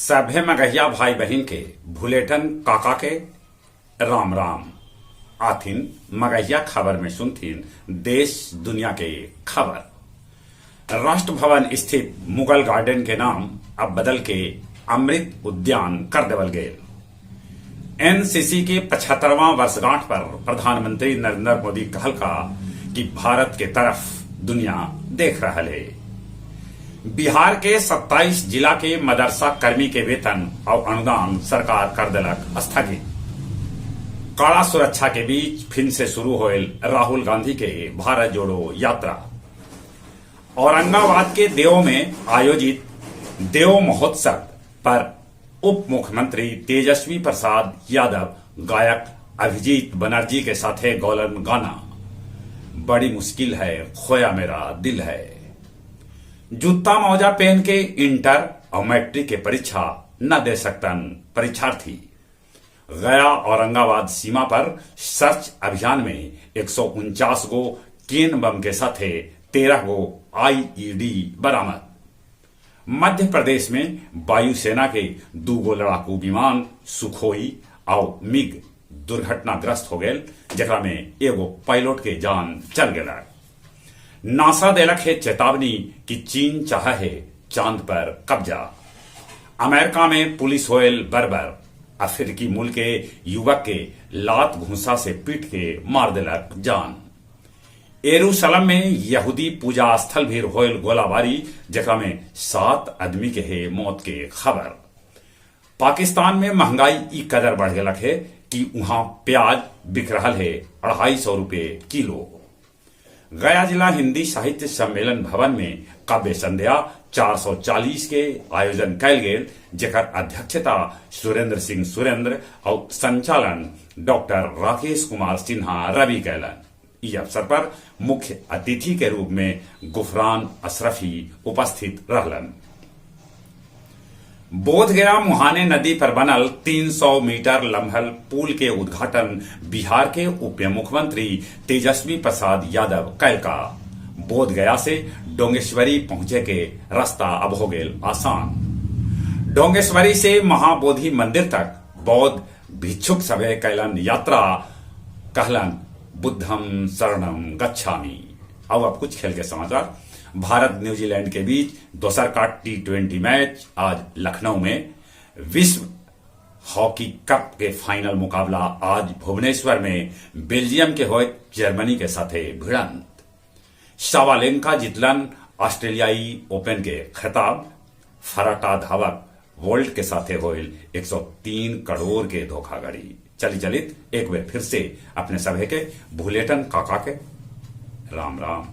सभे मगहिया भाई बहन के भुलेटन काका के राम राम आथिन मगहिया खबर में सुनथिन देश दुनिया के खबर। राष्ट्र भवन स्थित मुगल गार्डन के नाम अब बदल के अमृत उद्यान कर देवल गए। एनसीसी के 75वां वर्षगांठ पर प्रधानमंत्री नरेंद्र मोदी कहल का कि भारत के तरफ दुनिया देख रहा है। बिहार के 27 जिला के मदरसा कर्मी के वेतन और अनुदान सरकार कर दिलक स्थगित। कड़ा सुरक्षा के बीच फिर से शुरू होल राहुल गांधी के भारत जोड़ो यात्रा। औरंगाबाद के देव में आयोजित देव महोत्सव पर उप मुख्यमंत्री तेजस्वी प्रसाद यादव गायक अभिजीत बनर्जी के साथ गौलन गाना बड़ी मुश्किल है खोया मेरा दिल है। जूता मोजा पहन के इंटर और मैट्रिक के परीक्षा न दे सकतन परीक्षार्थी। गया औरंगाबाद सीमा पर सर्च अभियान में 149 गो केन बम के साथ 13 गो आईईडी बरामद। मध्य प्रदेश में वायुसेना के 2 गो लड़ाकू विमान सुखोई और मिग दुर्घटनाग्रस्त हो गए, जरा में एगो पायलट के जान चल गया। नासा देलक है चेतावनी कि चीन चाह है चांद पर कब्जा। अमेरिका में पुलिस होयल बर्बर अफ्रीकी मूल के युवक के लात घूसा से पीट के मार दिलक जान। यरूशलेम में यहूदी पूजा स्थल भी होयल गोलाबारी, जरा में 7 आदमी के है मौत के खबर। पाकिस्तान में महंगाई ई कदर बढ़ गलक है कि वहां प्याज बिक रहा है 250 रुपये किलो। गया जिला हिंदी साहित्य सम्मेलन भवन में काव्य संध्या 440 के आयोजन कैल गेल, जेकर अध्यक्षता सुरेंद्र सिंह सुरेंद्र और संचालन डॉक्टर राकेश कुमार सिन्हा रवि कैलन। इस अवसर पर मुख्य अतिथि के रूप में गुफरान अशरफी उपस्थित रहलन। बोधगया मुहाने नदी पर बनल 300 मीटर लंबल पुल के उद्घाटन बिहार के उप मुख्यमंत्री तेजस्वी प्रसाद यादव कैल का। बोधगया से डोंगेश्वरी पहुंचे के रास्ता अब हो गए आसान। डोंगेश्वरी से महाबोधि मंदिर तक बौद्ध भिक्षुक सभे कैलन यात्रा, कहलन बुद्धम शरणम गच्छामि। अब कुछ खेल के समाचार। भारत न्यूजीलैंड के बीच दोसर का T20 मैच आज लखनऊ में। विश्व हॉकी कप के फाइनल मुकाबला आज भुवनेश्वर में बेल्जियम के होए जर्मनी के साथ भिड़ंत। सावालेंका जितलन ऑस्ट्रेलियाई ओपन के खिताब। फराटा धावक वोल्ट के साथ होल 103 करोड़ के धोखाधड़ी। चलित एक बार फिर से अपने सभे के भुलेटन काका के राम राम।